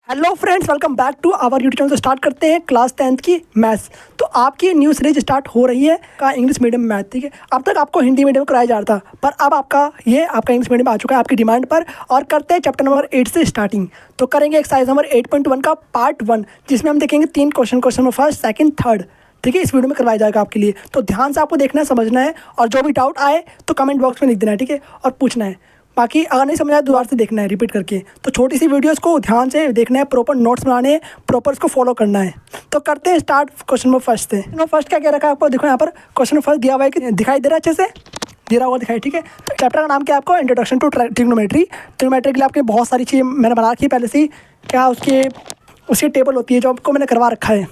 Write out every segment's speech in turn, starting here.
Hello friends, welcome back to our YouTube channel. तो start करते हैं क्लास 10th की मैथ्स। तो आपकी न्यू सीरीज स्टार्ट हो रही है का इंग्लिश मीडियम मैथ। ठीक है, अब तक आपको हिंदी मीडियम कराया जा रहा था, पर अब आपका इंग्लिश मीडियम आ चुका है आपकी डिमांड पर। और करते हैं चैप्टर नंबर 8 से स्टार्टिंग। तो करेंगे एक्सरसाइज नंबर 8.1 का पार्ट 1, जिसमें हम देखेंगे 3 question number first, second, third. ठीक है, इस वीडियो में करवाया जाएगा आपके लिए। तो ध्यान से आपको देखना है, समझना है, और जो भी डाउट आए तो कमेंट बॉक्स में लिख देना है। ठीक है, और पूछना है। बाकी अगर नहीं समझ आए दोबारा से देखना है रिपीट करके। तो छोटी सी वीडियोस को ध्यान से देखना है, प्रॉपर नोट्स बनाने हैं, प्रॉपर इसको फॉलो करना है। तो करते हैं स्टार्ट क्वेश्चन नंबर फर्स्ट से। नंबर फर्स्ट क्या रखा है आपको, देखो यहाँ पर क्वेश्चन फर्स्ट दिया हुआ है कि दिखाई दे रहा है अच्छे से, दिया हुआ दिखाई। ठीक है, तो चैप्टर का नाम क्या है आपको, इंट्रोडक्शन टू ट्रिग्नोमेट्री। ट्रिग्नोमेट्री के लिए आपके बहुत सारी चीज़ें मैंने बना रखी है पहले से ही। क्या उसकी टेबल होती है जो आपको मैंने करवा रखा है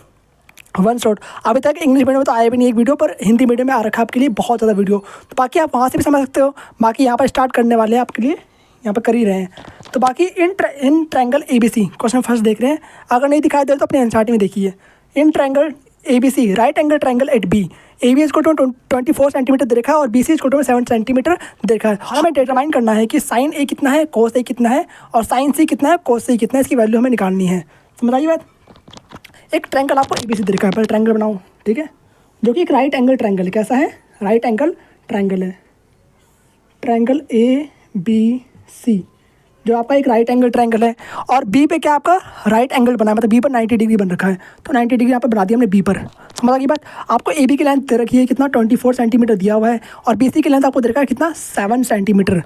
वन शॉट। अभी तक इंग्लिश मीडियम में तो आया भी नहीं एक वीडियो, पर हिंदी मीडियम में आ रखा है आपके लिए बहुत ज़्यादा वीडियो। तो बाकी आप वहाँ से भी समझ सकते हो। बाकी यहाँ पर स्टार्ट करने वाले हैं आपके लिए, यहाँ पर कर ही रहे हैं। तो बाकी in triangle ABC question first देख रहे हैं। अगर नहीं दिखाई दे तो अपने एनसीईआरटी में देखिए। In triangle ABC right angle triangle eight B, AB इसको 24 सेंटीमीटर दे रखा है और BC इसको 7 सेंटीमीटर दे रखा है। हमें डिटरमाइन करना है कि साइन A कितना है, कोस A कितना है, और साइन C कितना है, कोस C कितना है। इसकी वैल्यू हमें निकालनी है। समझ आई बात। एक ट्रायंगल आपको ABC दे रखा है, पहले ट्रायंगल बनाओ। ठीक है, जो कि एक राइट एंगल ट्रायंगल। कैसा है, राइट एंगल ट्रायंगल है। ट्रायंगल ABC जो आपका एक राइट एंगल ट्रायंगल है, और बी पे क्या आपका राइट एंगल बना है, मतलब बी पर 90 डिग्री बन रखा है। तो 90 डिग्री यहाँ पर बना दिया हमने बी पर। समझ की बात। आपको AB की लेंथ दे रखी है कितना, 24 सेंटीमीटर दिया हुआ है, और BC की लेंथ आपको दे रखा है कितना, 7 सेंटीमीटर।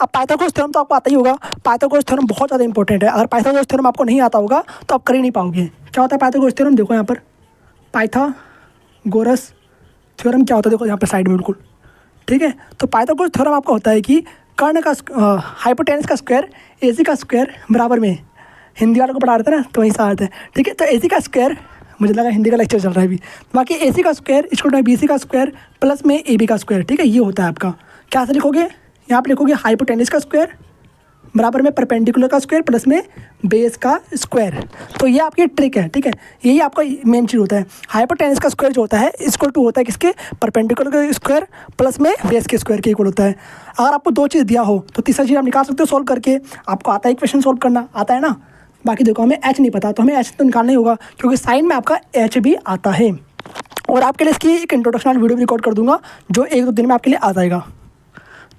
अब पाइथागोरस थ्योरम तो आपको आता ही होगा। पाइथागोरस थ्योरम बहुत ज़्यादा इंपॉर्टेंट है। अगर पाइथागोरस थ्योरम आपको नहीं आता होगा तो आप कर ही नहीं पाओगे। क्या होता है पाइथागोरस थ्योरम, देखो यहाँ पर पाइथागोरस थ्योरम क्या होता है, देखो यहाँ पर साइड में बिल्कुल। ठीक है, तो पाइथागोरस थ्योरम आपका होता है कि कर्ण का हाइपोटेनस का स्क्वायर AC का स्क्वायर बराबर में, हिंदी वालों को पढ़ा रहे थे ना तो वहीं से आता है। ठीक है, तो AC का स्क्वायर, मुझे लगा हिंदी का लेक्चर चल रहा है अभी। बाकी AC का स्क्वायर इसको BC का स्क्वायर प्लस में AB का स्क्वायर। ठीक है, ये होता है आपका। क्या से लिखोगे, यहाँ पर लिखोगे हाइपोटेनस का स्क्वायर बराबर में परपेंडिकुलर का स्क्वायर प्लस में बेस का स्क्वायर। तो ये आपकी ट्रिक है। ठीक है, यही आपका मेन चीज़ होता है। हाइपोटेनस का स्क्वायर जो होता है इक्वल टू होता है किसके, परपेंडिकुलर का स्क्वायर प्लस में बेस के स्क्वायर के इक्वल होता है। अगर आपको दो चीज़ दिया हो तो तीसरा चीज़ आप निकाल सकते हो सोल्व करके। आपको आता है इक्वेशन सोल्व करना, आता है ना। बाकी देखो हमें H नहीं पता तो हमें H तो निकालना ही होगा, क्योंकि साइन में आपका H भी आता है। और आपके लिए इसकी एक इंट्रोडक्शनल वीडियो भी रिकॉर्ड कर दूंगा जो 1-2 दिन में आपके लिए आ जाएगा।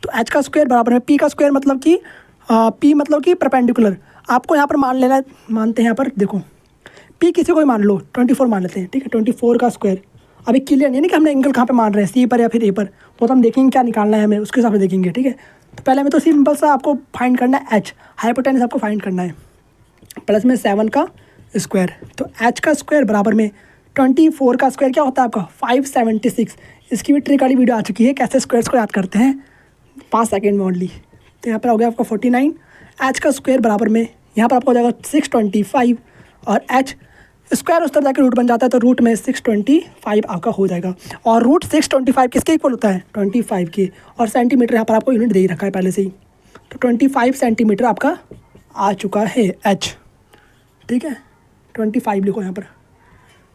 तो H का स्क्वायर बराबर में P का स्क्वायर, मतलब कि P मतलब कि परपेंडिकुलर। आपको यहाँ पर मान लेना, मानते हैं यहाँ पर देखो P किसी को भी मान लो, 24 मान लेते हैं। ठीक है, 24 का स्क्वायर। अभी क्लियर नहीं है कि हमने एंगल कहाँ पे मान रहे हैं, C पर या फिर A पर, वो तो हम देखेंगे क्या निकालना है हमें, उसके हिसाब से देखेंगे। ठीक है, तो पहले हमें तो सिंपल सा आपको फाइंड करना है H, हाइपोटेनस आपको फाइंड करना है, प्लस में 7 का स्क्वायर। तो H का स्क्वायर बराबर में 24 का स्क्वायर क्या होता है आपका, 576। इसकी भी ट्रिक वाली वीडियो आ चुकी है, कैसे स्क्वायर्स को याद करते हैं 5 सेकेंड में ओनली। तो यहाँ पर हो गया आपका 49। H का स्क्वायर बराबर में यहाँ पर आपको हो जाएगा 625, और H स्क्वायर उस तरफ जाकर रूट बन जाता है, तो रूट में 625 आपका हो जाएगा। और रूट 625 किसके इक्वल होता है, 25 के। और सेंटीमीटर यहाँ पर आपको यूनिट दे ही रखा है पहले से ही, तो 25 सेंटीमीटर आपका आ चुका है H। ठीक है, 25 लिखो यहाँ पर,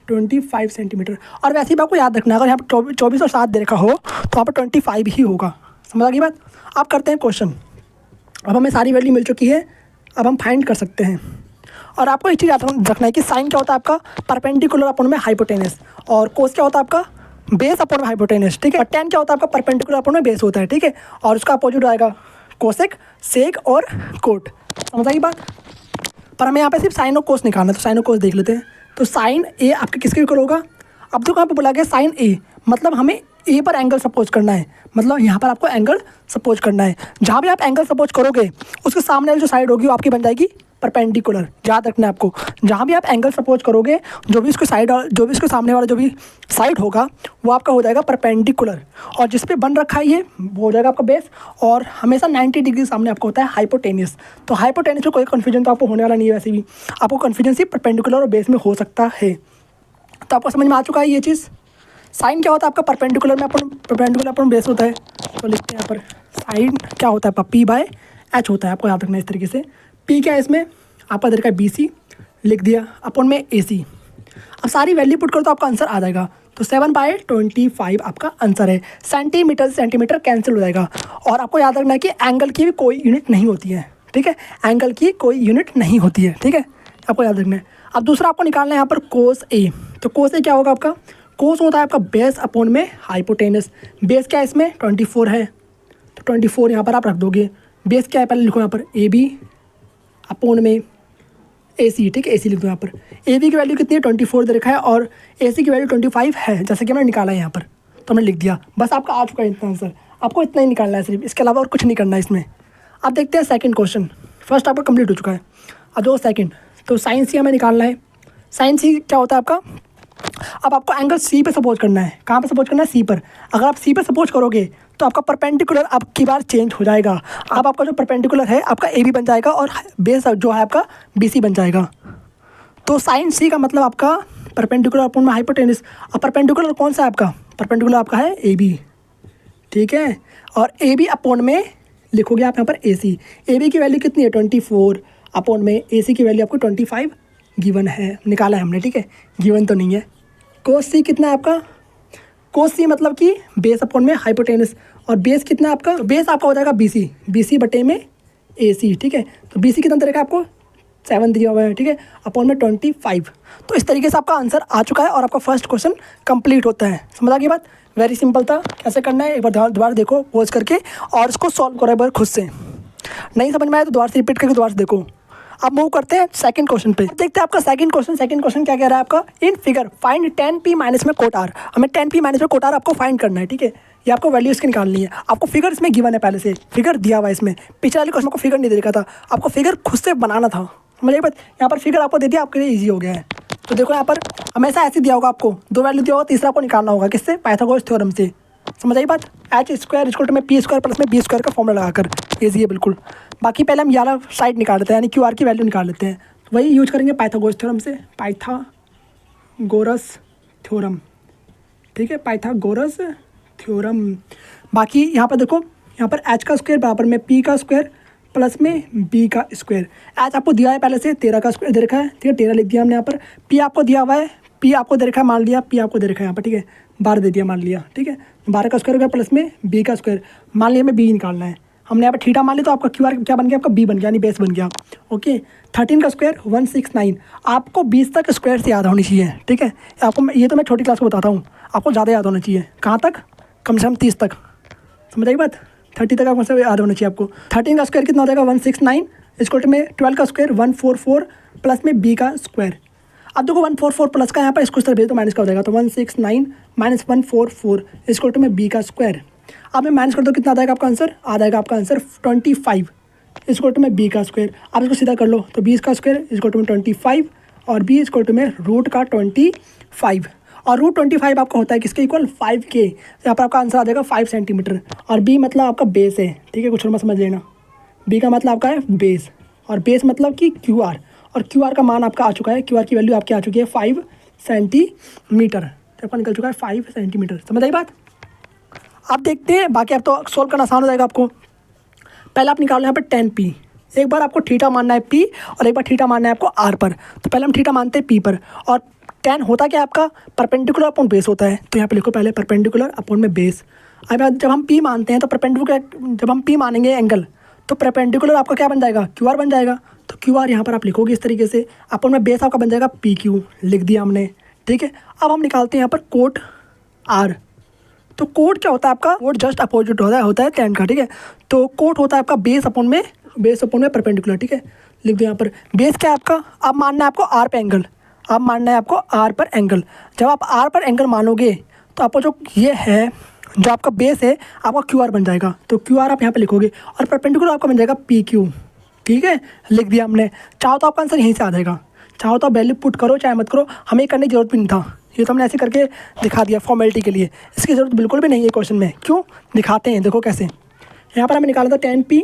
25 सेंटीमीटर। और वैसे ही आपको याद रखना है, अगर यहाँ पर 24 और 7 दे रखा हो तो वहाँ पर 25 ही होगा। समझ आ गई बात। आप करते हैं क्वेश्चन। अब हमें सारी वैल्यू मिल चुकी है, अब हम फाइंड कर सकते हैं। और आपको एक चीज़ याद रखना है कि साइन क्या होता है आपका, परपेंडिकुलर अपॉन में हाइपोटेनस, और कोस क्या होता है आपका, बेस अपॉन में हाइपोटेनस। ठीक है, और टेन क्या होता है आपका, परपेंडिकुलर अपॉन में बेस होता है। ठीक है, और उसका अपोजिट आएगा कोसेक, सेक और कोट। समझ आई बात। पर हमें यहाँ पे सिर्फ साइन और कोस निकालना है, तो साइन और कोस देख लेते हैं। तो साइन A आपके किसके इक्वल होगा, अब देखो यहाँ पे बोला गया साइन A, मतलब हमें A पर एंगल सपोज करना है, मतलब यहाँ पर आपको एंगल सपोज करना है। जहाँ भी आप एंगल सपोज करोगे उसके सामने वाली जो साइड होगी वो आपकी बन जाएगी परपेंडिकुलर। याद रखना है आपको, जहाँ भी आप एंगल सपोज करोगे जो भी उसके साइड, जो भी उसके सामने वाला जो भी साइड होगा वो आपका हो जाएगा परपेंडिकुलर। और जिस पे बन रखा है ये वो हो जाएगा आपका बेस, और हमेशा 90 डिग्री सामने आपको होता है हाइपोटेनस। तो हाइपोटेनस में कोई कन्फ्यूजन तो आपको होने वाला नहीं है, वैसे भी आपको कन्फ्यूजन सिर्फ परपेंडिकुलर और बेस में हो सकता है। तो आपको समझ में आ चुका है ये चीज़। साइन क्या होता है आपका, परपेंडिकुलर में परपेंडिकुलर बेस होता है। तो लिखते हैं यहाँ पर साइन क्या होता है आपका, P/H होता है। आपको याद रखना है इस तरीके से। P क्या है इसमें आपका दे रखा है BC, लिख दिया, अपॉन में AC। अब सारी वैल्यू पुट करो तो आपका आंसर आ जाएगा। तो 7/25 आपका आंसर है। सेंटीमीटर से सेंटीमीटर कैंसिल हो जाएगा। और आपको याद रखना है कि एंगल की भी कोई यूनिट नहीं होती है। ठीक है, एंगल की कोई यूनिट नहीं होती है। ठीक है, आपको याद रखना है। अब दूसरा आपको निकालना है यहाँ पर कोस ए। तो कोस ए क्या होगा आपका, कोस होता है आपका बेस अपॉन में हाइपोटेनस। बेस क्या है इसमें 24 है, तो 24 यहाँ पर आप रख दोगे। बेस क्या है पहले लिखो यहाँ पर ए बी अपॉन में ए सी, ठीक है, ए सी लिख दो यहाँ पर। ए बी की वैल्यू कितनी है 24 दे रखा है और ए सी की वैल्यू 25 है, जैसे कि हमने निकाला है यहाँ पर, तो हमने लिख दिया। बस आपका आ चुका है इतना आंसर, आपको इतना ही निकालना है सिर्फ, इसके अलावा और कुछ नहीं करना है इसमें। अब देखते हैं सेकंड क्वेश्चन। फर्स्ट आपका कंप्लीट हो चुका है, अब दो सेकंड। तो साइन सी हमें निकालना है। साइन सी क्या होता है आपका, अब आपको एंगल सी पे सपोज करना है। कहाँ पे सपोज करना है, सी पर। अगर आप सी पे सपोज करोगे तो आपका परपेंडिकुलर अब की बार चेंज हो जाएगा। अब आपका जो परपेंडिकुलर है आपका ए बी बन जाएगा और बेस जो है आपका बी सी बन जाएगा। तो साइन सी का मतलब आपका परपेंडिकुलर अपॉन में हाइपोटेनस। अब परपेंडिकुलर कौन सा है आपका, परपेंडिकुलर आपका है ए बी, ठीक है, और ए बी अपॉन में लिखोगे आप यहाँ पर ए सी। ए बी की वैल्यू कितनी है 24 अपॉन में ए सी की वैल्यू आपको 25 गिवन है, निकाला है हमने, ठीक है, गिवन तो नहीं है। कोस सी कितना है आपका, कोस सी मतलब कि बेस अपॉन में हाइपोटेनस, और बेस कितना है आपका, बेस आपका हो जाएगा बी सी बटे में ए सी, ठीक है। तो बी सी कितना तरीका आपको 7 दिया हुआ है, ठीक है, अपॉन में 25। तो इस तरीके से आपका आंसर आ चुका है और आपका फर्स्ट क्वेश्चन कंप्लीट होता है। समझ आ गई बात, वेरी सिंपल था। कैसे करना है एक बार दोबारा देखो पॉज करके और इसको सॉल्व करो एक बार खुद से। नहीं समझ में आया तो दोबारा से रिपीट करके दोबारा से देखो। अब मूव करते हैं सेकंड क्वेश्चन पे। देखते हैं आपका सेकंड क्वेश्चन। सेकंड क्वेश्चन क्या कह रहा है आपका, in figure find 10p minus में कोट आर। हमें 10p माइनस में कोट आर आपको फाइंड करना है, ठीक है। ये आपको वैल्यू इसकी निकालनी है। आपको फिगर इसमें गिवन है, पहले से फिगर दिया हुआ है इसमें। पिछले वाले क्वेश्चन को फिगर नहीं दे रखा था, आपको फिगर खुद से बनाना था। मुझे बात, यहाँ पर फिगर आपको दे दिया, आपके लिए ईजी हो गया है। तो देखो यहाँ पर हमेशा ऐसे दिया होगा, आपको दो वैल्यू दिया होगा, तीसरा आपको निकालना होगा किससे, पाइथागोरस थ्योरम से। समझ आई बात, एच स्क्वायर इक्वल टू में पी स्क्वायर प्लस में बी स्क्वायर का फॉर्मूला लगाकर, ईजी है बिल्कुल। बाकी पहले हम याला साइड निकाल लेते हैं, यानी क्यू आर की वैल्यू निकाल लेते हैं। वही यूज करेंगे पाइथागोरस थ्योरम से, पाइथागोरस थ्योरम, ठीक है, पाइथागोरस थ्योरम। बाकी यहाँ पर देखो, यहाँ पर एच का स्क्वायर बराबर में पी का स्क्वायर प्लस में बी का स्क्वायर। एच आपको दिया है पहले से 13 का स्क्वायर दे रखा है, ठीक है, 13 लिख दिया हमने यहाँ पर। पी आपको दिया हुआ है, पी आपको दे रखा है, मान लिया, पी आपको दे रखा है यहाँ पर, ठीक है, 12 दे दिया, मान लिया, ठीक है। 12 का स्क्वायर हो गया प्लस में बी का स्क्वायर, मान लिया हमें बी निकालना है। हमने यहाँ पर थीटा मान लिया, तो आपका क्यू आर क्या बन गया, आपका बी बन गया, यानी बेस बन गया। ओके, 13 का स्क्वायर 169। आपको 20 तक स्क्वायर से याद होनी चाहिए, ठीक है। आपको ये तो मैं छोटी क्लास को बताता हूँ, आपको ज़्यादा याद होना चाहिए। कहाँ तक, कम से कम 30 तक। समझ आई बात, 30 तक आपको याद होना चाहिए आपको। 13 का स्क्वायर कितना हो जाएगा 169, इसको में 12 का स्क्वायर 144 प्लस में बी का स्क्वायर। अब देखो 144 प्लस का यहाँ पर इसको इस तरह भेज तो माइनस का हो जाएगा, तो 169 माइनस 144 इसको में बी का स्क्वायर। अब मैं माइनस कर दो, कितना आ जाएगा आपका आंसर, आ जाएगा आपका आंसर 25 इसको में बी का स्क्वायर। अब इसको सीधा कर लो, तो 20 का स्क्वायर इसको में 25 और बी इसको में रूट का 25, और रूट 25 आपका होता है किसके इक्वल, 5 के। यहाँ पर आपका आंसर आ जाएगा 5 सेंटीमीटर। और बी मतलब आपका बेस है, ठीक है, कुछ और मत समझ लेना। बी का मतलब आपका है बेस, और बेस मतलब कि क्यू आर, और क्यू आर का मान आपका आ चुका है, क्यू आर की वैल्यू आपकी आ चुकी है 5 सेंटीमीटर, तो आपका निकल चुका है 5 सेंटीमीटर। समझ आई बात। अब देखते हैं बाकी, अब तो सोल्व करना आसान हो जाएगा आपको। पहले आप निकालो यहाँ पर 10p, एक बार आपको थीटा मानना है p और एक बार थीटा मानना है आपको r पर। तो पहले हम थीटा मानते हैं p पर, और 10 होता क्या आपका परपेंडिकुलर अपॉन बेस होता है, तो यहाँ पे लिखो पहले परपेंडिकुलर अपॉन में बेस। अब जब हम p मानते हैं तो परपेंडिकुलर, जब हम p मानेंगे एंगल, तो परपेंडिकुलर आपका क्या बन जाएगा, क्यू आर बन जाएगा। तो क्यू आर यहाँ पर आप लिखोगे इस तरीके से, अपॉन में बेस आपका बन जाएगा पी क्यू, लिख दिया हमने, ठीक है। अब हम निकालते हैं यहाँ पर कोट आर। तो कोट क्या होता है आपका, कोट जस्ट अपोजिट होता है टेन का, ठीक है। तो कोट होता है आपका बेस अपॉन में परपेंडिकुलर, ठीक है, लिख दो यहाँ पर। बेस क्या है आपका, अब मानना है आपको आर पे एंगल, अब मानना है आपको आर पर एंगल। जब आप आर पर एंगल मानोगे तो आपको जो ये है, जो आपका बेस है, आपका क्यू आर बन जाएगा। तो क्यू आर आप यहाँ पे लिखोगे और परपेंडिकुलर आपका बन जाएगा पी क्यू, ठीक है, लिख दिया हमने। चाहो तो आपका आंसर यहीं से आ जाएगा, चाहो तो आप वैल्यू पुट करो चाहे मत करो, हमें करने की जरूरत भी नहीं था, ये तो हमने ऐसे करके दिखा दिया फॉर्मेलिटी के लिए। इसकी ज़रूरत बिल्कुल भी नहीं है क्वेश्चन में, क्यों, दिखाते हैं, देखो कैसे। यहाँ पर हमें निकाला था 10p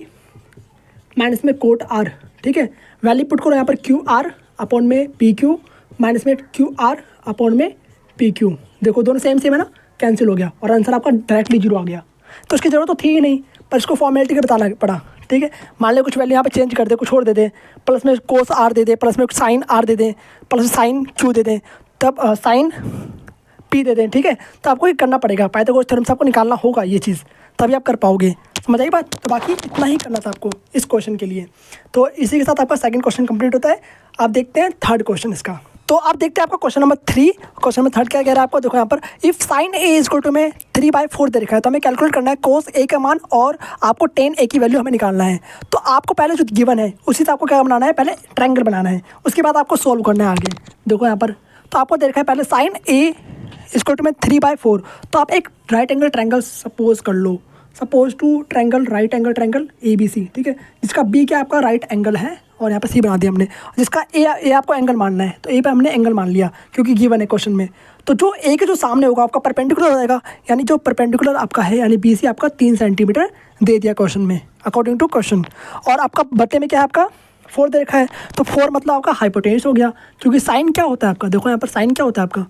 माइनस में कोट आर, ठीक है, वैल्यू पुट करो यहाँ पर क्यू आर अपॉन में पी क्यू माइनस में क्यू आर अपॉन में पी क्यू। देखो दोनों सेम सेम है ना, कैंसिल हो गया और आंसर आपका डायरेक्टली 0 आ गया। तो इसकी ज़रूरत तो थी ही नहीं, पर इसको फॉर्मेलिटी के बताना पड़ा, ठीक है। मान लो कुछ वैल्यू यहाँ पे चेंज कर दे, कुछ और दे दे, प्लस में कोस आर दे दे, प्लस में साइन आर दे दें, प्लस साइन क्यू दे दें, तब साइन पी दे दें, ठीक है। तो आपको ये करना पड़ेगा, पाइथागोरस थ्योरम से आपको निकालना होगा ये चीज़, तभी आप कर पाओगे। समझ आई बात? तो बाकी इतना ही करना था आपको इस क्वेश्चन के लिए। तो इसी के साथ आपका सेकंड क्वेश्चन कंप्लीट होता है। आप देखते हैं थर्ड क्वेश्चन इसका। तो आप देखते हैं आपका क्वेश्चन नंबर 3। क्वेश्चन नंबर 3 क्या कह रहा है आपको, देखो यहाँ पर if sine A is equal to में 3/4 दे रखा है, तो हमें कैलकुलेट करना है कोस ए का मान और आपको tan a की वैल्यू हमें निकालना है। तो आपको पहले जो गिवन है उसी से आपको क्या बनाना है, पहले ट्रायंगल बनाना है, उसके बाद आपको सोल्व करना है आगे। देखो यहाँ पर तो आपको दे रखा है पहले साइन ए इक्वल टू में 3/4, तो आप एक राइट एंगल ट्रायंगल सपोज कर लो, suppose two triangle right angle triangle ABC, ठीक है, जिसका B क्या आपका राइट एंगल है और यहाँ पर C बना दिया हमने, जिसका A आपको एंगल मानना है, तो A पे हमने एंगल मान लिया क्योंकि गिवन है क्वेश्चन में। तो जो A के जो सामने होगा आपका परपेंडिकुलर हो जाएगा, यानी जो परपेंडिकुलर आपका है यानी BC आपका 3 सेंटीमीटर दे दिया क्वेश्चन में अकॉर्डिंग टू क्वेश्चन। और आपका बटे में क्या है आपका 4 दे रखा है, तो 4 मतलब आपका हाइपोटेन्यूस हो गया, क्योंकि साइन क्या होता है आपका, देखो यहाँ पर साइन क्या होता है आपका,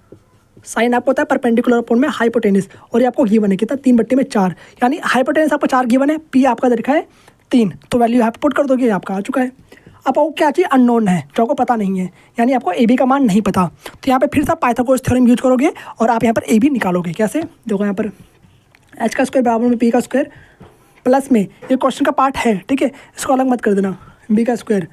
साइन आपको होता है परपेंडिकुलर अपॉन में हाइपोटेन्यूस, और ये आपको गिवन है कितना 3/4, यानी हाइपोटेन्यूस आपको 4 गिवन है, P आपका दे रखा है 3, तो वैल्यू यहाँ पे पुट कर दोगे, आपका आ चुका है। अब आपको क्या चाहिए, अननोन है जो आपको पता नहीं है, यानी आपको AB का मान नहीं पता, तो यहाँ पे फिर से आप पाइथागोरस थ्योरम यूज करोगे और आप यहाँ पर AB निकालोगे। कैसे, देखो यहाँ पर h का स्क्वायर बराबर में P का स्क्वायर प्लस में ये क्वेश्चन का पार्ट है, ठीक है, इसको अलग मत कर देना, B का स्क्वायर,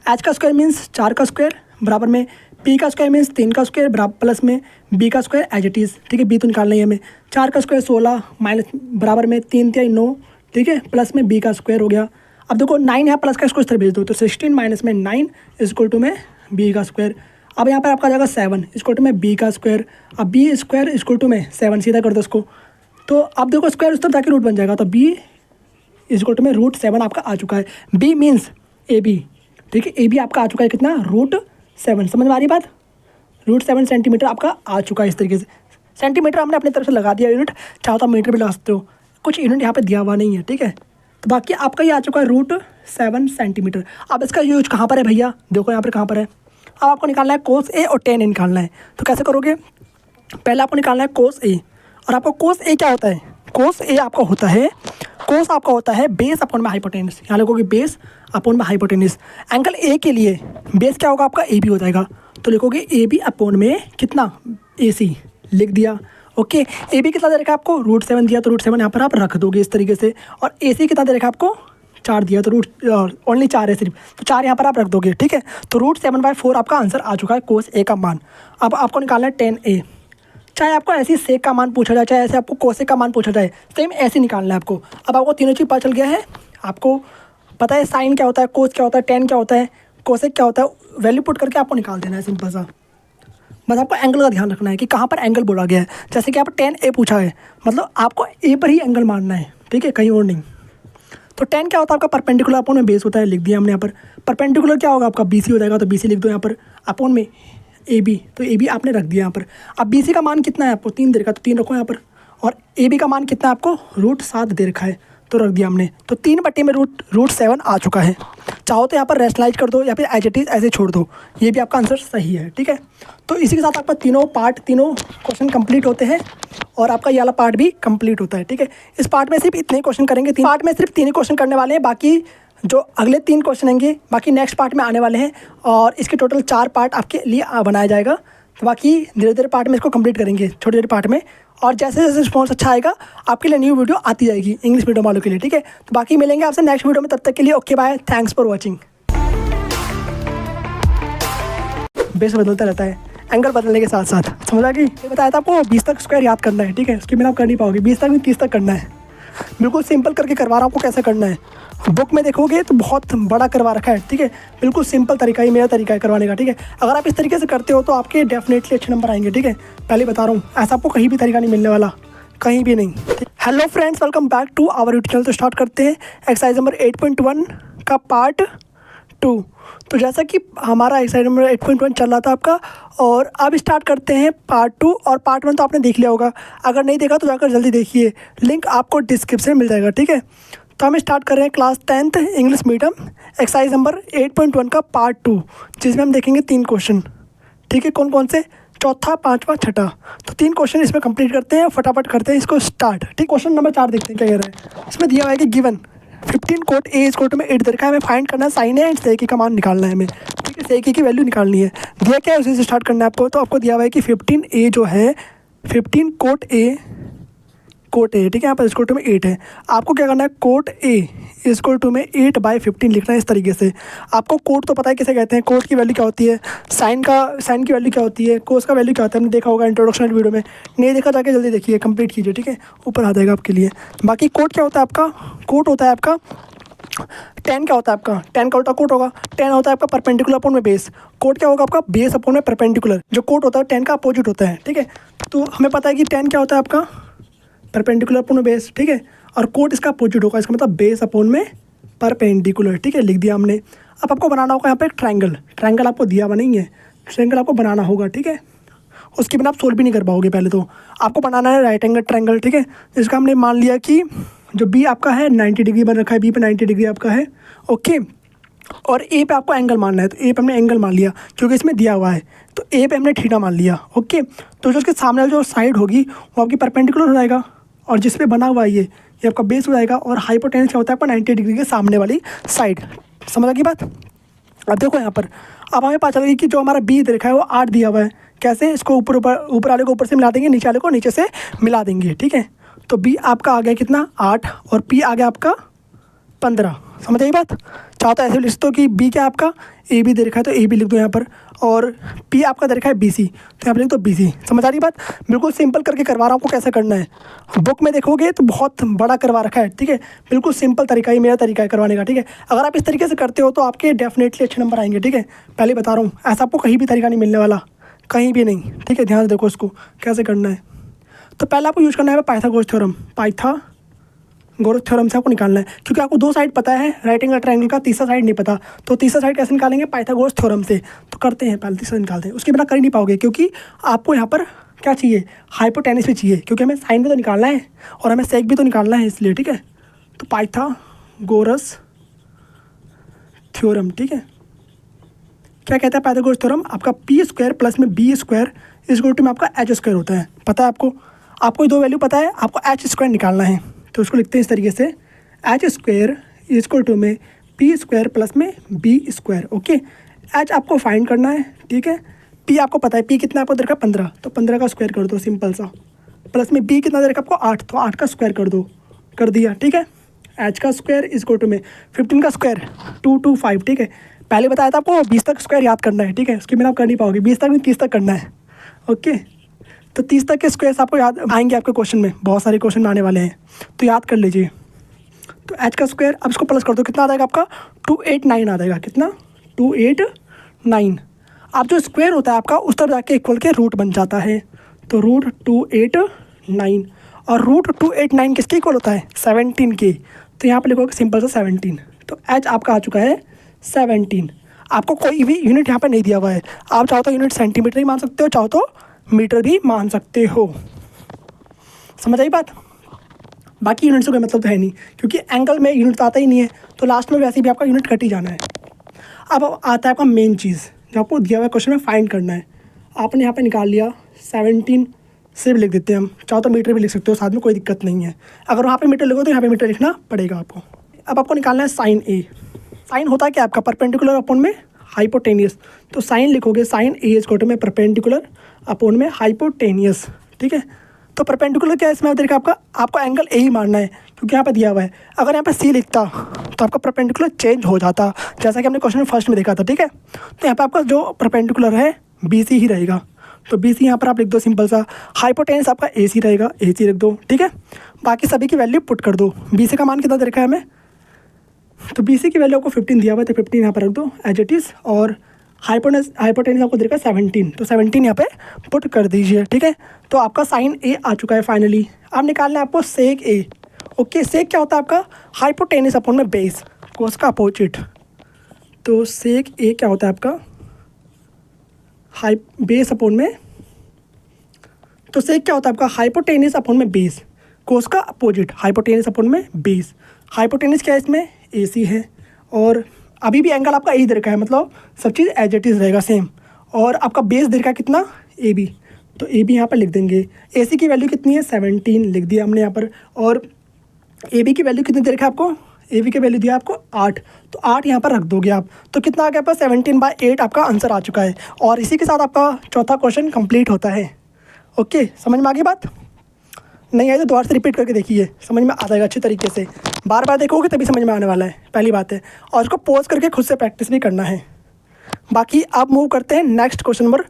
h का स्क्वायर मीन्स 4 का स्क्वायर बराबर में P का स्क्वायर मीन्स 3 का स्क्वायर बराबर प्लस में B का स्क्वायर एज इट इज़, ठीक है, B तो निकालना ही हमें, 4 का स्क्वायर 16 माइनस बराबर में 3 3 9, ठीक है, प्लस में B का स्क्वायर हो गया। अब देखो 9 यहाँ प्लस का इसको इस तरह भेज दो, तो 16 माइनस में 9 इक्वल टू में B का स्क्वायर। अब यहाँ पर आपका आ जाएगा 7 इक्वल टू में B का स्क्वायर, अब B स्क्वायर इक्वल टू में 7 सीधा कर दो इसको, तो अब देखो स्क्वायर उस तरफ जाके रूट बन जाएगा, तो B इक्वल टू में √7 आपका आ चुका है। B मीन्स AB, ठीक है, AB आपका आ चुका है कितना √7, समझ में आ रही बात, √7 सेंटीमीटर आपका आ चुका है। इस तरीके से सेंटीमीटर हमने अपनी तरफ से लगा दिया यूनिट, चाहो तो मीटर भी लगा सकते हो, कुछ यूनिट यहाँ पे दिया हुआ नहीं है, ठीक है। तो बाकी आपका ये आ चुका है √7 सेंटीमीटर। अब इसका यूज कहाँ पर है भैया, देखो यहाँ पर कहाँ पर है, अब आपको निकालना है कोस A और tan A निकालना है। तो कैसे करोगे, पहले आपको निकालना है कोस A, और आपको कोस A क्या होता है, कोस A आपका होता है, कोस आपका होता है बेस अपॉन में हाइपोटेन्यूस, यहाँ लिखोगे बेस अपॉन में हाइपोटेन्यूस। एंगल A के लिए बेस क्या होगा आपका AB हो जाएगा, तो लिखोगे AB अपॉन में कितना AC लिख दिया। ओके, AB कितना दे रखा है आपको √7 दिया, तो √7 यहाँ पर आप रख दोगे इस तरीके से, और AC कितना दे रखा है आपको 4 दिया, तो ओनली 4 है सिर्फ, तो 4 यहाँ पर आप रख दोगे, ठीक है। तो √7/4 आपका आंसर आ चुका है कोस A का मान। अब आपको निकालना है tan A, चाहे आपको ऐसे सेक का मान पूछा जाए, चाहे ऐसे आपको कोसेक का मान पूछा जाए, सेम ऐसे निकालना है आपको। अब आपको तीनों चीज़ पता चल गया है, आपको पता है साइन क्या होता है, कोस क्या होता है, tan क्या होता है, कोसेक क्या होता है, वैल्यू पुट करके आपको निकाल देना है सिंपल सा। बस आपको एंगल का ध्यान रखना है कि कहाँ पर एंगल बोला गया है, जैसे कि आप tan A पूछा है, मतलब आपको A पर ही एंगल मारना है, ठीक है, कहीं और नहीं। तो tan क्या होता है आपका परपेंडिकुलर अपॉन में बेस होता है, लिख दिया हमने यहाँ पर। परपेंडिकुलर क्या होगा आपका BC हो जाएगा, तो BC लिख दो यहाँ पर, अपॉन में AB, तो AB आपने रख दिया यहाँ पर। अब BC का मान कितना है आपको 3 दे रखा, तो 3 रखो यहाँ पर, और AB का मान कितना है आपको √7 दे रखा है, तो रख दिया हमने। तो 3/में √7 आ चुका है। चाहो तो यहाँ पर रेशनलाइज कर दो या फिर एज इट इज़ ऐसे छोड़ दो, ये भी आपका आंसर सही है, ठीक है। तो इसी के साथ आपका तीनों क्वेश्चन कंप्लीट होते हैं और आपका ये वाला पार्ट भी कंप्लीट होता है, ठीक है। इस पार्ट में सिर्फ इतने क्वेश्चन करेंगे, 3 पार्ट में सिर्फ 3 ही क्वेश्चन करने वाले हैं, बाकी जो अगले 3 क्वेश्चन होंगे बाकी नेक्स्ट पार्ट में आने वाले हैं, और इसके टोटल 4 पार्ट आपके लिए बनाया जाएगा। तो बाकी धीरे धीरे पार्ट में इसको कंप्लीट करेंगे, छोटे छोटे पार्ट में, और जैसे जैसे रिस्पॉन्स अच्छा आएगा आपके लिए न्यू वीडियो आती जाएगी इंग्लिश मीडियम वालों के लिए, ठीक है। तो बाकी मिलेंगे आपसे नेक्स्ट वीडियो में, तब तक के लिए okay bye, thanks for watching. Base बदलता रहता है एंगल बदलने के साथ साथ, समझ आ गई। ये बताया था आपको 20 तक स्क्वायर याद करना है, ठीक है, उसके बिना आप कर नहीं पाओगे, 20 तक नहीं 30 तक करना है, बिल्कुल सिंपल करके करवा रहा हूँ आपको कैसे करना है। बुक में देखोगे तो बहुत बड़ा करवा रखा है, ठीक है, बिल्कुल सिंपल तरीका ही मेरा तरीका है करवाने का, ठीक है। अगर आप इस तरीके से करते हो तो आपके डेफिनेटली अच्छे नंबर आएंगे, ठीक है, पहले बता रहा हूँ, ऐसा आपको कहीं भी तरीका नहीं मिलने वाला, कहीं भी नहीं। Hello friends, welcome back to our YouTube channel. तो स्टार्ट करते हैं एक्सरसाइज नंबर 8.1 का पार्ट 2। तो जैसा कि हमारा एक्सरसाइज नंबर 8.1 चल रहा था आपका, और अब स्टार्ट करते हैं पार्ट 2। और पार्ट 1 तो आपने देख लिया होगा, अगर नहीं देखा तो जाकर जल्दी देखिए, लिंक आपको डिस्क्रिप्शन में मिल जाएगा, ठीक है। तो हम स्टार्ट कर रहे हैं class 10th English medium exercise number 8.1 का पार्ट 2, जिसमें हम देखेंगे 3 क्वेश्चन, ठीक है। कौन कौन से, चौथा, पाँचवा, छठा, तो 3 क्वेश्चन इसमें कंप्लीट करते हैं, फटाफट करते हैं इसको स्टार्ट, ठीक। क्वेश्चन नंबर 4 देखते हैं क्या कह रहा है। इसमें दिया हुआ है कि given 15 cot A is cot में 8 दे रखा है, हमें फाइंड करना है साइन ए एंड सेक का मान निकालना है हमें, ठीक है, सेक की वैल्यू निकालनी है। दिया क्या है उसी से स्टार्ट करना है आपको। तो आपको दिया हुआ है कि 15A जो है 15 कोट A कोट ए, ठीक है, यहाँ पर इक्वल टू में 8 है। आपको क्या करना है, कोट ए इक्वल टू में 8/15 लिखना है इस तरीके से। आपको कोट तो पता है किसे कहते हैं, कोट की वैल्यू क्या होती है, साइन की वैल्यू क्या होती है, कोस का वैल्यू क्या होता है, हमने देखा होगा इंट्रोडक्शन वीडियो में। नहीं देखा जाके जल्दी देखिए, कंप्लीट कीजिए, ठीक है, ऊपर आ जाएगा आपके लिए। बाकी कोट क्या होता है आपका, कोट होता है आपका tan क्या होता है आपका, tan का उल्टा कोट होगा। tan होता है आपका परपेंडिकुलर अपॉन में बेस, कोट क्या होगा आपका, बेस अपॉन में परपेंडिकुलर। जो कोट होता है tan का अपोजिट होता है, ठीक है। तो हमें पता है कि tan क्या होता है आपका, परपेंडिकुलर अपॉन में बेस, ठीक है, और कोट इसका अपोजिट होगा, इसका मतलब बेस अपॉन में परपेंडिकुलर, ठीक है, लिख दिया हमने। अब आपको बनाना होगा यहाँ पे एक ट्रायंगल आपको दिया हुआ नहीं है, ट्रायंगल आपको बनाना होगा, ठीक है। उसके बिना आप सोल्व भी नहीं कर पाओगे। पहले तो आपको बनाना है राइट एंगल ट्रायंगल, ठीक है। जिसका हमने मान लिया कि जो बी आपका है 90 डिग्री बन रखा है, बी पे 90 डिग्री आपका है, ओके। और ए पे आपको एंगल मानना है, तो ए पे हमने एंगल मान लिया क्योंकि इसमें दिया हुआ है, तो ए पे हमने थीटा मान लिया, ओके। तो जो उसके सामने जो साइड होगी वो आपकी परपेंडिकुलर हो जाएगा, और जिस पे बना हुआ है ये आपका बेस हो जाएगा। और हाइपोटेन्यूस क्या होता है आपका 90 डिग्री के सामने वाली साइड। समझ आ गई बात। अब देखो यहाँ पर, अब हमें पता चलेगी कि जो हमारा बी देखा है वो 8 दिया हुआ है। कैसे, इसको ऊपर वाले को ऊपर से मिला देंगे, नीचे वाले को नीचे से मिला देंगे, ठीक है। तो बी आपका आ गया कितना, 8, और पी आ गया आपका 15। समझ आई बात। चाहो तो ऐसे लिख दो कि बी क्या आपका, ए बी दे रखा है तो ए बी लिख दो यहाँ पर, और पी आपका दे रखा है बी सी, तो यहाँ पर लिख दो बी सी। समझ आ रही बात। बिल्कुल सिंपल करके करवा रहा हूँ आपको कैसे करना है। बुक में देखोगे तो बहुत बड़ा करवा रखा है, ठीक है। बिल्कुल सिंपल तरीका, ये मेरा तरीका है करवाने का, ठीक है। अगर आप इस तरीके से करते हो तो आपके डेफिनेटली अच्छे नंबर आएंगे, ठीक है। पहले बता रहा हूँ, ऐसा आपको कहीं भी तरीका नहीं मिलने वाला, कहीं भी नहीं, ठीक है। ध्यान से देखो इसको कैसे करना है। तो पहले आपको यूज़ करना है पाइथागोरस थ्योरम, पाइथागोरस थ्योरम से आपको निकालना है, क्योंकि आपको 2 साइड पता है राइट एंगल ट्रायंगल का, तीसरा साइड नहीं पता। तो तीसरा साइड कैसे निकालेंगे, पाइथागोरस थ्योरम से। तो करते हैं, पहले तीसरा निकालते हैं, उसके बिना कर ही नहीं पाओगे, क्योंकि आपको यहाँ पर क्या चाहिए, हाइपोटेन्यूस भी चाहिए, क्योंकि हमें साइन भी तो निकालना है और हमें सेक भी तो निकालना है, इसलिए, ठीक है। तो पाइथागोरस थ्योरम, ठीक है, क्या कहता है पाइथागोरस थ्योरम, आपका पी स्क्वायर प्लस में बी स्क्वायर इक्वल टू में आपका एच स्क्वायर होता है। पता है आपको ये 2 वैल्यू पता है, आपको एच स्क्वायर निकालना है। तो उसको लिखते हैं इस तरीके से, एच स्क्वायर इक्वल टू में पी स्क्वायर प्लस में बी स्क्वायर, ओके। एच आपको फाइंड करना है, ठीक है। पी आपको पता है, पी कितना आपको दे रखा है 15, तो 15 का स्क्वायर कर दो सिंपल सा, प्लस में बी कितना दे रखा है आपको 8, तो 8 का स्क्वायर कर दो, कर दिया, ठीक है। एच का स्क्वायर इक्वल टू में 15 का स्क्वायर 225, ठीक है। पहले बताया था आपको 20 तक स्क्वायर याद करना है, ठीक है। उसके बिना आप कर नहीं पाओगे, 20 तक नहीं 30 तक करना है, ओके। तो 30 तक के स्क्वायर्स आपको याद आएंगे आपके क्वेश्चन में, बहुत सारे क्वेश्चन आने वाले हैं, तो याद कर लीजिए। तो एच का स्क्वायर, अब इसको प्लस कर दो, कितना आ जाएगा आपका 289 आ जाएगा, कितना 289। अब जो स्क्वायर होता है आपका उस तरफ जाके इक्वल के रूट बन जाता है, तो रूट 289, और रूट 289 किसके इक्वल होता है 17 के, तो यहाँ पर लिखोगे सिंपल सा 17। तो एच आपका आ चुका है 17। आपको कोई भी यूनिट यहाँ पर नहीं दिया हुआ है, आप चाहो तो यूनिट सेंटीमीटर ही मान सकते हो, चाहो तो मीटर भी मान सकते हो। समझ आई बात। बाकी यूनिट्स का मतलब तो है नहीं, क्योंकि एंगल में यूनिट आता ही नहीं है, तो लास्ट में वैसे भी आपका यूनिट कट ही जाना है। अब आता है आपका मेन चीज़ जो आपको दिया हुआ क्वेश्चन में फाइंड करना है। आपने यहाँ पे निकाल लिया 17 से भी लिख देते हैं हम, चाहो तो मीटर भी लिख सकते हो साथ में, कोई दिक्कत नहीं है। अगर वहाँ पे मीटर लिखो तो यहाँ पे मीटर लिखना पड़ेगा आपको। अब आपको निकालना है साइन ए। साइन होता है क्या आपका, परपेंडिकुलर अपॉन में हाइपोटेनियस। तो साइन लिखोगे, साइन ए इज इक्वल में परपेंडिकुलर अपॉन में हाइपोटेनियस, ठीक है। तो परपेंडिकुलर क्या है इसमें देखा आपको एंगल ए ही मानना है, क्योंकि यहाँ पे दिया हुआ है। अगर यहाँ पे सी लिखता तो आपका परपेंडिकुलर चेंज हो जाता, जैसा कि हमने क्वेश्चन फर्स्ट में देखा था, ठीक है। तो यहाँ पे आपका जो परपेंडिकुलर है बी सी ही रहेगा, तो बी सी यहाँ पर आप लिख दो सिंपल सा। हाइपोटेन्यूस आपका ए सी रहेगा, ए सी लिख दो, ठीक है। बाकी सभी की वैल्यू पुट कर दो। बी सी का मान कितना दे रखा है हमें, तो बी सी की वैल्यू आपको 15 दिया हुआ है, तो 15 यहाँ पर रख दो एज इट इज़। और हाइपोटेन्यूस आपको दे रखा है 17, तो 17 यहाँ पे पुट कर दीजिए, ठीक है। तो आपका साइन ए आ चुका है फाइनली। अब निकालना है आपको सेक ए, ओके। सेक क्या होता है आपका, हाइपोटेन्यूस अपॉन में बेस, कोस का अपोजिट। तो सेक ए क्या होता है आपका, बेस अपॉन में, तो सेक क्या होता है आपका हाइपोटेन्यूस अपॉन में बेस, कोस का अपोजिट, हाइपोटेन्यूस अपॉन में बेस। हाइपोटेन्यूस क्या है इसमें, ए सी है, और अभी भी एंगल आपका ए दे रखा है, मतलब सब चीज़ एज इट इज़ रहेगा सेम। और आपका बेस दे रखा है कितना, ए बी, तो ए बी यहाँ पर लिख देंगे। ए सी की वैल्यू कितनी है 17 लिख दिया हमने यहाँ पर, और ए बी की वैल्यू कितनी दे रखा है आपको, ए बी की वैल्यू दिया आपको 8, तो 8 यहाँ पर रख दोगे आप, तो कितना आ गया आपका 17/8 आपका आंसर आ चुका है। और इसी के साथ आपका चौथा क्वेश्चन कंप्लीट होता है, ओके। समझ में आ गई बात। नहीं आए तो दोबारा से रिपीट करके देखिए, समझ में आ जाएगा अच्छे तरीके से। बार बार देखोगे तभी समझ में आने वाला है, पहली बात है। और इसको पॉज करके खुद से प्रैक्टिस भी करना है। बाकी अब मूव करते हैं नेक्स्ट क्वेश्चन नंबर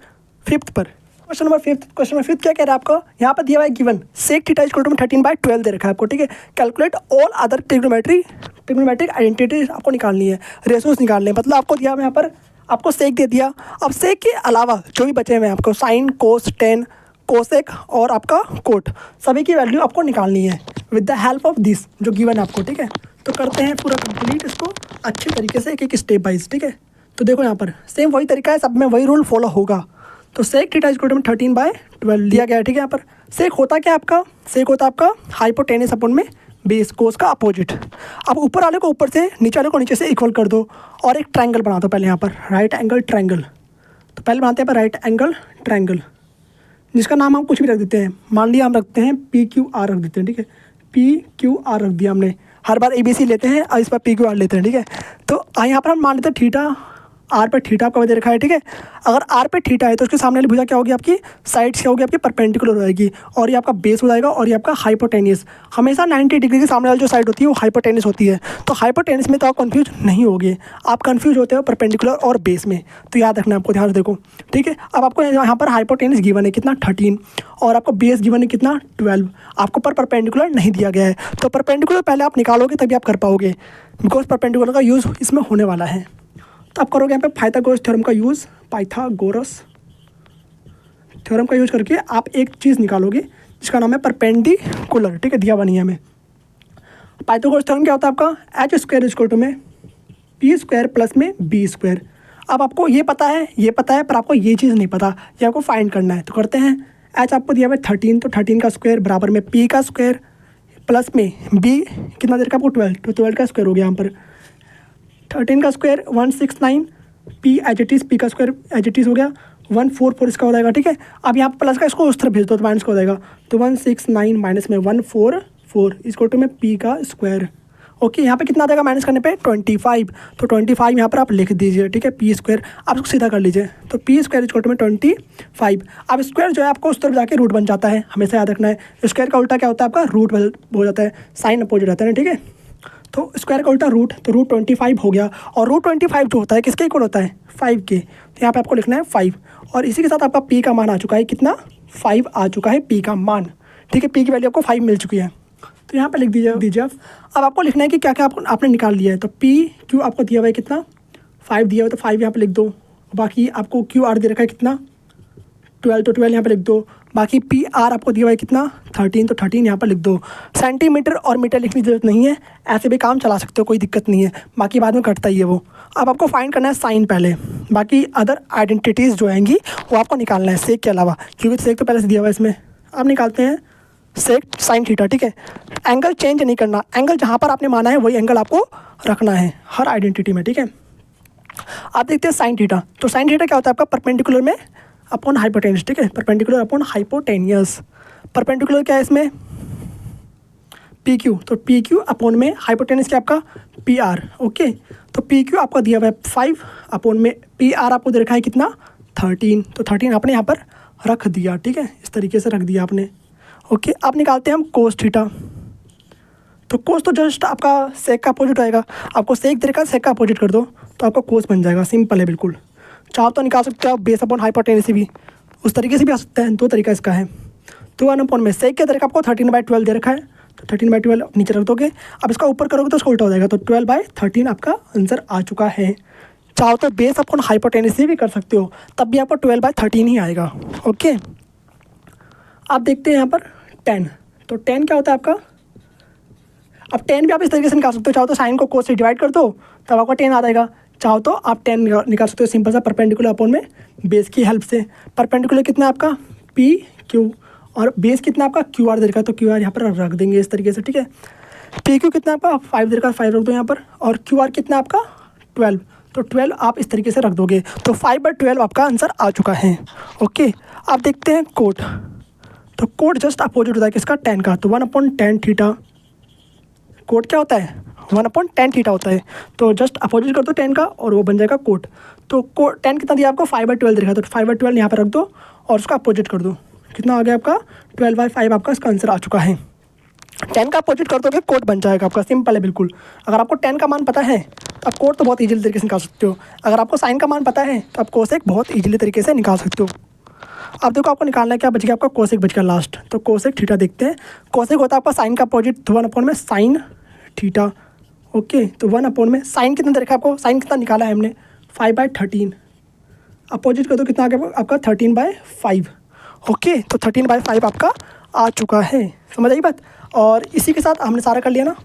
5 पर। क्वेश्चन नंबर 5 क्या कह रहा है आपको, यहाँ पर दिया हुआ है given sec theta is equal to 13/12 दे रखा है आपको, ठीक है। Calculate all other trigonometric identity आपको निकालनी है, रेशोज निकालने हैं। मतलब आपको दिया हुआ यहाँ पर आपको सेक दे दिया, अब सेक के अलावा जो भी बचे हुए हैं आपको साइन, कोस, टेन, कोसेक और आपका कोट, सभी की वैल्यू आपको निकालनी है with the help of this जो गिवन है आपको, ठीक है। तो करते हैं पूरा कंप्लीट इसको अच्छे तरीके से, एक एक स्टेप वाइज, ठीक है। तो देखो यहाँ पर सेम वही तरीका है, सब में वही रूल फॉलो होगा। तो sec theta is equal to 13/12 दिया गया है, ठीक है। यहाँ पर सेक होता क्या आपका, सेक होता है आपका हाइपोटेनस अपॉन में बेस, कोस का अपोजिट। अब ऊपर वाले को ऊपर से, नीचे वाले को नीचे से इक्वल कर दो और एक ट्रायंगल बना दो पहले यहाँ पर, राइट एंगल ट्रायंगल। तो पहले बनाते हैं यहाँ पर राइट एंगल ट्रायंगल, जिसका नाम हम कुछ भी रख देते हैं। मान लिया हम रखते हैं PQR रख देते हैं, ठीक है। PQR रख दिया हमने, हर बार ABC लेते हैं और इस पर PQR लेते हैं, ठीक है। तो यहाँ पर हम मान लेते हैं थीटा, R पर थीटा आपका दे रखा है, ठीक है। अगर R पे थीटा है तो उसके सामने वाली भुजा क्या होगी आपकी, साइड्स क्या होगी आपकी, परपेंडिकुलर हो जाएगी, और ये आपका बेस हो जाएगा, और ये आपका हाइपोटेनियस। हमेशा 90 डिग्री के सामने वाली जो साइड होती है वो हाइपोटेनियस होती है। तो हाइपोटेनियस में तो आप कंफ्यूज नहीं होगे, आप कंफ्यूज होते हो परपेंडिकुलर और बेस में। तो याद रखना आपको, ध्यान से देखो, ठीक है। अब आपको यहाँ पर हाइपोटेनियस गिवन है कितना 13, और आपको बेस गिवन है कितना 12, आपको पर परपेंडिकुलर नहीं दिया गया है। तो परपेंडिकुलर पहले आप निकालोगे तभी आप कर पाओगे, बिकॉज परपेंडिकुलर का यूज़ इसमें होने वाला है। तो आप करोगे यहाँ पे पाइथागोरस थ्योरम का यूज़, पाइथागोरस थ्योरम का यूज़ करके आप एक चीज़ निकालोगे जिसका नाम है परपेंडिकुलर, ठीक है। दिया हुआ नहीं है हमें। पाइथागोरस थ्योरम क्या होता है आपका, h square is equal to में p स्क्वायर प्लस में b स्क्वायर। अब आपको ये पता है, पर आपको ये चीज़ नहीं पता, ये आपको फाइंड करना है। तो करते हैं, h आपको दिया हुआ है 13, तो 13 का स्क्वायर बराबर में p का स्क्वायर प्लस में b कितना देर का आपको 12, तो 12 का स्क्वायर हो गया यहाँ पर। 13 का square 169, p H it is, p का स्क्वायर एच इट इज़ हो गया 144 इसका हो जाएगा, ठीक है। अब यहाँ प्लस का इसको उस तरफ भेज दो तो माइनस का हो जाएगा, तो 169 माइनस में 144 इसको टू में p का स्क्वायर। ओके, यहाँ पे कितना आ जाएगा माइनस करने पे 25, तो 25 यहाँ पर आप लिख दीजिए, ठीक है। p स्क्वायर आप इसको सीधा कर लीजिए, तो p स्क्वायर इसको टू में 25। अब स्क्वायर जो है आपको उस तरफ जाके रूट बन जाता है, हमेशा याद रखना है। स्क्वायर का उल्टा क्या होता है आपका, रूट हो जाता है, साइन अपोजिट रहता है ना, ठीक है। तो स्क्वायर का उल्टा रूट, तो रूट 25 हो गया, और रूट 25 जो होता है किसके इक्वल होता है, 5 के। तो यहाँ पे आपको लिखना है 5, और इसी के साथ आपका p का मान आ चुका है कितना, 5 आ चुका है p का मान, ठीक है। p की वैल्यू आपको 5 मिल चुकी है, तो यहाँ पे लिख दीजिए आप। अब आपको लिखना है कि क्या क्या आपने निकाल लिया है। तो PQ आपको दिया हुआ है कितना, 5 दिया हुआ है, तो 5 यहाँ पर लिख दो। बाकी आपको QR दे रखा है कितना 12, तो 12 यहाँ पे लिख दो। बाकी PR आपको दिया हुआ है कितना 13, तो 13 यहाँ पर लिख दो। सेंटीमीटर और मीटर लिखने की जरूरत नहीं है, ऐसे भी काम चला सकते हो, कोई दिक्कत नहीं है, बाकी बाद में कटता ही है वो। अब आपको फाइंड करना है साइन पहले, बाकी अदर आइडेंटिटीज़ जो आएंगी वो आपको निकालना है सेक के अलावा, क्योंकि सेक तो पहले से दिया हुआ है इसमें। अब निकालते हैं सेक साइन थीटा, ठीक है। एंगल चेंज नहीं करना, एंगल जहाँ पर आपने माना है वही एंगल आपको रखना है हर आइडेंटिटी में, ठीक है। आप देखते हैं साइन थीटा, तो साइन थीटा क्या होता है आपका परपेंडिकुलर में अपॉन हाइपोटेनियस, ठीक है। परपेंडिकुलर अपॉन हाइपोटेनियस, परपेंडिकुलर क्या है इसमें PQ, तो PQ अपॉन में हाइपोटेनियस क्या आपका PR, ओके। तो PQ आपका दिया हुआ है 5 अपॉन में PR आपको दे रखा है कितना 13, तो 13 आपने यहाँ पर रख दिया, ठीक है। इस तरीके से रख दिया आपने, ओके। अब निकालते हैं हम कोस थीटा, तो कोस तो जस्ट आपका सेक का अपोजिट आएगा, आपको सेक दे रखा है, सेक का अपोजिट कर दो तो आपका कोस बन जाएगा, सिंपल है बिल्कुल। चाहो तो निकाल सकते हो आप बेस अपॉन हाइपोटेनियस भी, उस तरीके से भी आ सकता है, दो तरीका इसका है। तो 1 अपॉन में सेक के तरीका आपको 13/12 दे रखा है, तो 13/12 नीचे रख दोगे। अब इसका ऊपर करोगे तो उसका उल्टा हो जाएगा, तो 12/13 आपका आंसर आ चुका है। चाहो तो बेस अपॉन हाइपोटेनियस भी कर सकते हो, तब भी आपको 12/13 ही आएगा, ओके। आप देखते हैं यहाँ पर 10, तो 10 क्या होता है आपका, अब 10 भी आप इस तरीके से निकाल सकते हो। चाहो तो साइन को कोस से डिवाइड कर दो तब आपका 10 आ जाएगा, चाहो तो आप 10 निकाल सकते हो सिंपल सा परपेंडिकुलर अपॉन में बेस की हेल्प से। परपेंडिकुलर कितना आपका PQ, और बेस कितना आपका QR दे रखा है, तो QR यहाँ पर रख देंगे इस तरीके से, ठीक है। PQ कितना आपका 5 दे रखा है, 5 रख दो यहाँ पर, और QR कितना आपका 12, तो 12 आप इस तरीके से रख दोगे, तो 5/12 आपका आंसर आ चुका है, ओके। आप देखते हैं कोट, तो कोट जस्ट अपोजिट होता है किसका 10 का, तो 1/10 थीटा। कोट क्या होता है 1/10 थीटा होता है, तो जस्ट अपोजिट कर दो 10 का और वो बन जाएगा कोट। तो 10 कितना दिया आपको 5/12 दिखा, तो 5/12 यहाँ पर रख दो और उसका अपोजिट कर दो, कितना आ गया आपका 12/5 आपका इसका आंसर आ चुका है। 10 का अपोजिट कर दोगे कोट बन जाएगा आपका, सिंपल है बिल्कुल। अगर आपको 10 का मान पता है तो आप कोट तो बहुत ईजिली तरीके से निकाल सकते हो। अगर आपको साइन का मान पता है तो आप कोसेक बहुत ईजिली तरीके से निकाल सकते हो। अब देखो आपको निकालना है, क्या बच गया आपका कोसेक बच गया लास्ट। तो कोसेक थीटा देखते हैं। कोसेक होता है आपका साइन का अपोजिट 1 में साइन थीटा। ओके, तो 1 में साइन कितना दे रखा है आपको, साइन कितना निकाला है हमने 5/13। अपोजिट कर दो कितना आ गया आपका 13/5। ओके, तो 13/5 आपका आ चुका है। समझ आई बात। और इसी के साथ हमने सारा कर लिया ना,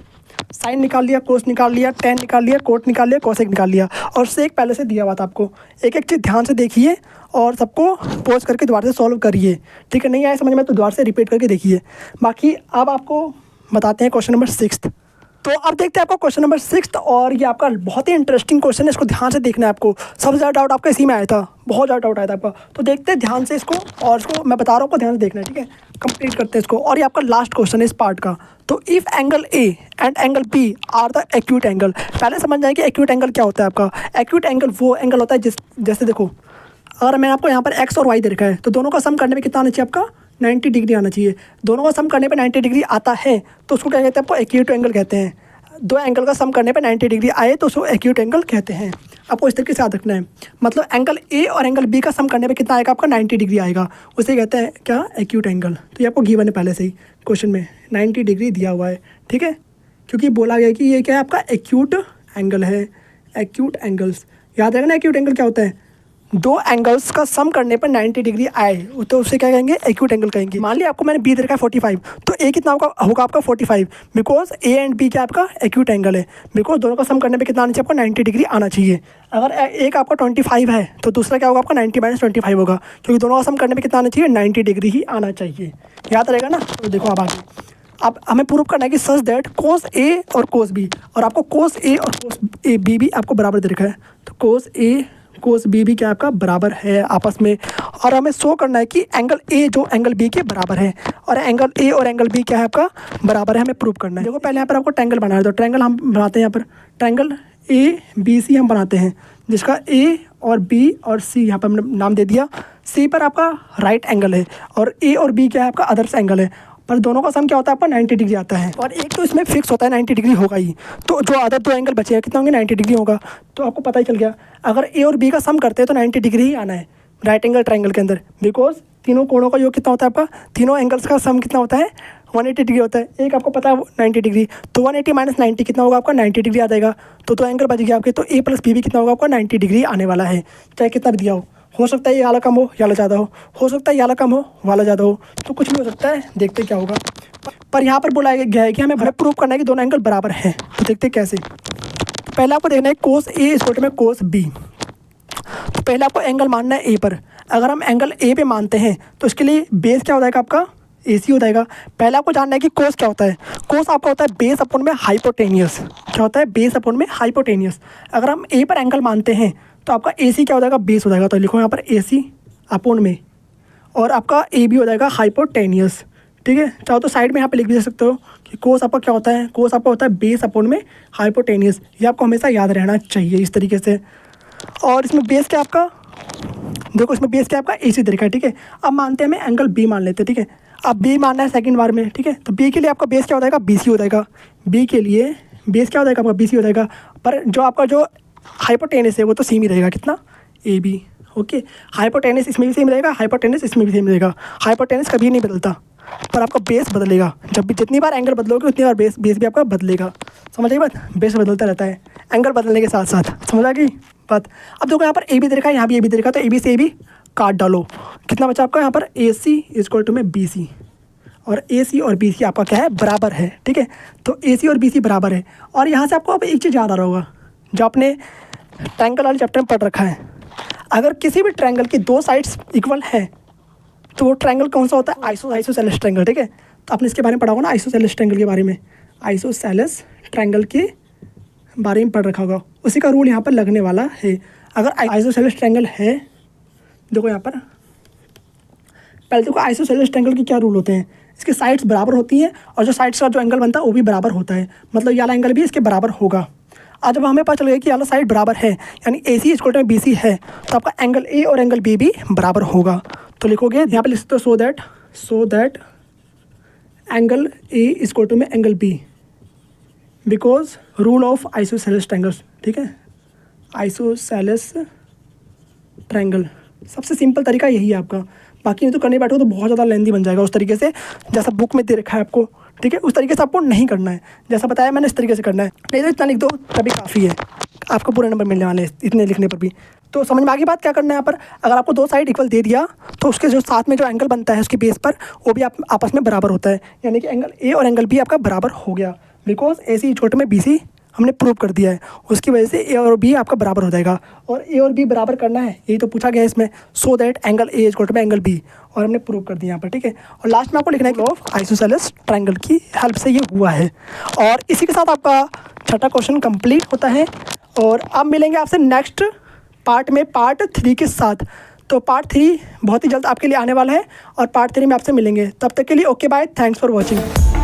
साइन निकाल लिया, कोस निकाल लिया, टेन निकाल लिया, कोट निकाल लिया, कोसेक निकाल लिया। और सेक पहले से दिया हुआ था आपको। एक एक चीज़ ध्यान से देखिए और सबको पॉज करके दोबारा से सॉल्व करिए, ठीक है। नहीं आया समझ में तो दोबारा से रिपीट करके देखिए। बाकी अब आपको बताते हैं क्वेश्चन नंबर 6। तो अब देखते हैं आपको क्वेश्चन नंबर 6। और ये आपका बहुत ही इंटरेस्टिंग क्वेश्चन है, इसको ध्यान से देखना है आपको। सबसे ज़्यादा डाउट आपका इसी में आया था, बहुत ज़्यादा डाउट आया था आपका। तो देखते हैं ध्यान से इसको, और इसको मैं बता रहा हूँ आपको ध्यान से देखना है, ठीक है। कंप्लीट करते हैं इसको। और ये आपका लास्ट क्वेश्चन है इस पार्ट का। तो if angle A and angle B are the acute angle. पहले समझ जाए कि एक्यूट एंगल क्या होता है आपका। एक्यूट एंगल वो एंगल होता है जैसे देखो, अगर मैंने आपको यहाँ पर एक्स और वाई दे रखा है तो दोनों का सम करने में कितना आना चाहिए आपका 90 डिग्री आना चाहिए। दोनों का सम करने पे 90 डिग्री आता है तो उसको क्या कहते हैं, आपको एक्यूट एंगल कहते हैं। दो एंगल का सम करने पे 90 डिग्री आए तो उसको एक्यूट एंगल कहते हैं। आपको इस तरीके से याद रखना है। मतलब एंगल ए और एंगल बी का सम करने पे कितना आएगा आपका 90 डिग्री आएगा, उसे कहते हैं क्या, एक्यूट एंगल। तो ये आपको गिवन है पहले से ही क्वेश्चन में, 90 डिग्री दिया हुआ है, ठीक है। क्योंकि बोला गया कि ये क्या है आपका एक्यूट एंगल है। एक्यूट एंगल्स याद रहेगा ना, एक्यूट एंगल क्या होता है, दो एंगल्स का सम करने पर 90 डिग्री आए तो उसे क्या कहेंगे, एक्यूट एंगल कहेंगे। मान लिया आपको मैंने बी दे रखा है 45, तो ए कितना होगा आपका 45, बिकॉज ए एंड बी क्या आपका एक्यूट एंगल है। बिकॉज दोनों का सम करने पे कितना आना चाहिए आपको 90 डिग्री आना चाहिए। अगर एक आपका 25 है तो दूसरा क्या होगा आपका 90 - 25 होगा, क्योंकि दोनों का सम करने पे कितना आना चाहिए 90 डिग्री ही आना चाहिए। याद रहेगा ना। तो देखो अब आगे अब हमें प्रूव करना है कि सच दैट कोस ए और कोस बी, और आपको कोस ए और कोस ए बी भी आपको बराबर दे रखा है। तो कोस ए कोस बी भी क्या आपका बराबर है आपस में। और हमें शो करना है कि एंगल ए जो एंगल बी के बराबर है और एंगल ए और एंगल बी क्या है आपका बराबर है, हमें प्रूव करना है। देखो पहले यहाँ पर आपको ट्रायंगल बनाना है, तो ट्रायंगल हम बनाते हैं। यहाँ पर ट्रायंगल ए बी सी हम बनाते हैं, जिसका ए और बी और सी यहाँ पर हमने नाम दे दिया। सी पर आपका राइट एंगल है और ए और बी क्या है आपका अदर्स एंगल है, पर दोनों का सम क्या होता है आपका 90 डिग्री आता है। और एक तो इसमें फिक्स होता है 90 डिग्री होगा ही, तो जो अदर दो एंगल बचे हैं कितना होंगे 90 डिग्री होगा। तो आपको पता ही चल गया, अगर ए और बी का सम करते हैं तो 90 डिग्री ही आना है राइट एंगल ट्रायंगल के अंदर। बिकॉज तीनों कोणों का योग कितना होता है आपका, तीनों एंगल्स का सम कितना होता है 180 डिग्री होता है। एक आपको पता है 90 डिग्री, तो 180 - 90 कितना होगा आपका 90 डिग्री आ जाएगा। तो दो एंगल बच गया आपके, तो ए प्लस बी भी कितना होगा आपका 90 डिग्री आने वाला है, चाहे कितना भी दिया हो सकता है ये वाला कम हो या वाला ज़्यादा हो सकता है ये वाला कम हो वाला ज़्यादा हो, तो कुछ भी हो सकता है, देखते क्या होगा। पर यहाँ पर बोला गया है कि हमें प्रूव करना है कि दोनों एंगल बराबर हैं। तो देखते कैसे। तो पहले आपको देखना है कोस ए इक्वल में कोस बी। तो पहले आपको एंगल मानना है ए पर। अगर हम एंगल ए पे मानते हैं तो इसके लिए बेस क्या हो जाएगा आपका ए सी हो जाएगा। पहले आपको जानना है कि कोस क्या होता है। कोस आपका होता है बेस अपॉन में हाइपोटेनियस। क्या होता है, बेस अपॉन में हाइपोटेनियस। अगर हम ए पर एंगल मानते हैं तो आपका ए सी क्या हो जाएगा, बेस हो जाएगा। तो लिखो यहाँ पर ए सी अपॉन में, और आपका ए बी हो जाएगा हाइपोटेनियस, ठीक है। चाहो तो साइड में यहाँ पे लिख भी सकते हो कि कोस आपका क्या होता है, कोस आपका होता है बेस अपॉन में हाइपोटेनियस। ये आपको हमेशा याद रहना चाहिए इस तरीके से। और इसमें बेस क्या आपका, देखो इसमें बेस क्या आपका ए सी तरीका है, ठीक है। अब मानते हैं हमें एंगल बी मान लेते हैं, ठीक है। अब बी मानना है सेकंड बार में, ठीक है। तो बी के लिए आपका बेस क्या हो जाएगा, बी सी हो जाएगा। बी के लिए बेस क्या हो जाएगा आपका, बी सी हो जाएगा। पर जो आपका जो हाइपोटेनियस है वो तो सेम ही रहेगा, कितना, ए बी। ओके, हाइपोटेनियस इसमें भी सेम रहेगा, हाइपोटेनियस इसमें भी सेम रहेगा। हाइपोटेनियस कभी नहीं बदलता, पर आपका बेस बदलेगा। जब भी जितनी बार एंगल बदलोगे उतनी बार बेस भी आपका बदलेगा। समझ आई बात, बेस बदलता रहता है एंगल बदलने के साथ साथ। समझ आ गई बात। अब देखो यहाँ पर ए बी दे रखा है, यहाँ भी ए बी दे रखा है, तो ए बी से ए बी काट डालो। कितना बचा आपका यहाँ पर, ए सी इक्वल टू में बी सी। और ए सी और बी सी आपका क्या है, बराबर है, ठीक है। तो ए सी और बी सी बराबर है। और यहाँ से आपको अब एक चीज़ याद आ रहा होगा जो आपने ट्रायंगल वाले चैप्टर में पढ़ रखा है। अगर किसी भी ट्रायंगल की दो साइड्स इक्वल है तो वो ट्रायंगल कौन सा होता है, आइसोसेलेस ट्रायंगल, ठीक है। तो आपने इसके बारे में पढ़ा होगा ना, आइसोसेलेस ट्रायंगल के बारे में, आइसोसेलेस ट्रायंगल के बारे में पढ़ रखा होगा। उसी का रूल यहाँ पर लगने वाला है। अगर आइसोसेलेस ट्रायंगल है, देखो यहाँ पर पहले देखो आइसोसेलेस ट्रायंगल के क्या रूल होते हैं। इसके साइड्स बराबर होती हैं और जो साइड्स का जो एंगल बनता है वो भी बराबर होता है, मतलब ये वाला एंगल भी इसके बराबर होगा। आज जब हमें पता चल गया कि वाला साइड बराबर है, यानी ए सी इक्वल टू बी सी है, तो आपका एंगल ए और एंगल बी भी बराबर होगा। तो लिखोगे यहाँ पे लिख सकते हो, so that so that angle A is equal to में angle B, because rule of isosceles triangles, ठीक है, आइसोसेलेस ट्रायंगल। सबसे सिंपल तरीका यही है आपका, बाकी ये तो करने बैठो तो बहुत ज़्यादा लेंदी बन जाएगा उस तरीके से जैसा बुक में दे रखा है आपको, ठीक है, उस तरीके से आपको नहीं करना है, जैसा बताया मैंने इस तरीके से करना है। नहीं तो इतना लिख दो तभी काफ़ी है, आपको पूरे नंबर मिलने वाले हैं इतने लिखने पर भी। तो समझ में आ गई बात क्या करना है यहाँ पर। अगर आपको दो साइड इक्वल दे दिया तो उसके जो साथ में जो एंगल बनता है उसके बेस पर वो भी आप आपस में बराबर होता है, यानी कि एंगल ए और एंगल बी आपका बराबर हो गया, बिकॉज ए सी छोटे में बी सी हमने प्रूव कर दिया है, उसकी वजह से ए और बी आपका बराबर हो जाएगा। और ए और बी बराबर करना है यही तो पूछा गया है इसमें, so that angle A is equal to angle B, और हमने प्रूव कर दिया यहाँ पर, ठीक है। और लास्ट में आपको लिखना है कि ऑफ आइसोसेलेस ट्रायंगल की हेल्प से ये हुआ है। और इसी के साथ आपका छठा क्वेश्चन कंप्लीट होता है। और अब मिलेंगे आपसे नेक्स्ट पार्ट में, पार्ट 3 के साथ। तो पार्ट 3 बहुत ही जल्द आपके लिए आने वाला है और पार्ट 3 में आपसे मिलेंगे। तब तक के लिए okay bye, thanks for watching.